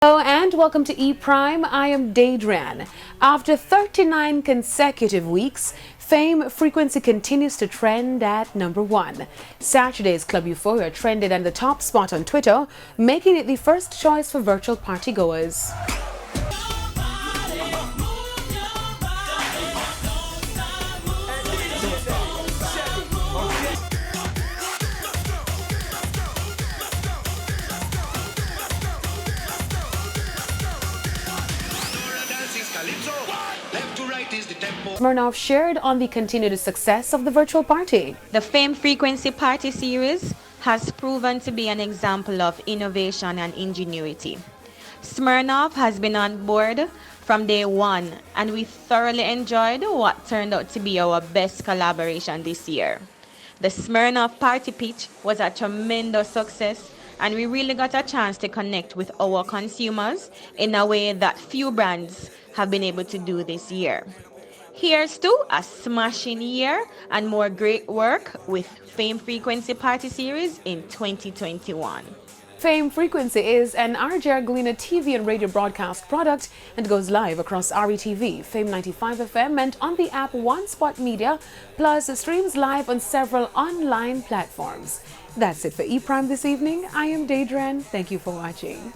Hello and welcome to E Prime. I am Daedran. After 39 consecutive weeks, Fame Frequency continues to trend at number 1. Saturday's Club Euphoria trended at the top spot on Twitter, making it the first choice for virtual partygoers. Smirnoff shared on the continued success of the virtual party. The Fame Frequency Party series has proven to be an example of innovation and ingenuity. Smirnoff has been on board from day one, and we thoroughly enjoyed what turned out to be our best collaboration this year. The Smirnoff Party Pitch was a tremendous success, and we really got a chance to connect with our consumers in a way that few brands have been able to do this year. Here's to a smashing year and more great work with Fame Frequency Party Series in 2021. Fame Frequency is an RJ Argelina TV and radio broadcast product and goes live across RETV, Fame 95 FM and on the app One Spot Media, plus streams live on several online platforms. That's it for E Prime this evening. I am Daedran. Thank you for watching.